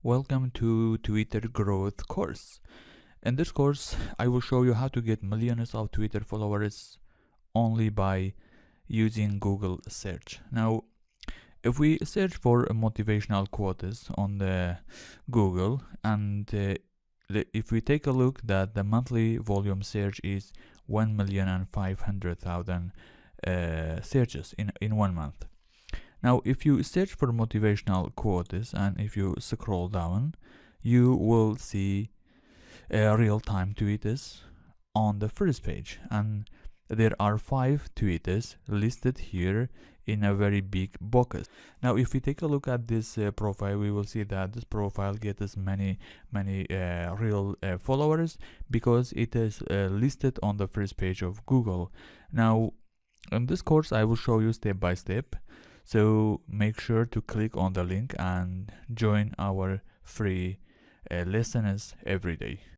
Welcome to Twitter Growth course. In this course, I will show you how to get millions of Twitter followers only by using Google search. Now, if we search for motivational quotes on the Google, and if we take a look that the monthly volume search is 1,500,000 searches in 1 month. Now, if you search for motivational quotes and if you scroll down, you will see real-time tweets on the first page, and there are 5 tweets listed here in a very big box. Now, if we take a look at this profile, we will see that this profile gets many real followers because it is listed on the first page of Google. Now, in this course, I will show you step by step. So make sure to click on the link and join our free lessons every day.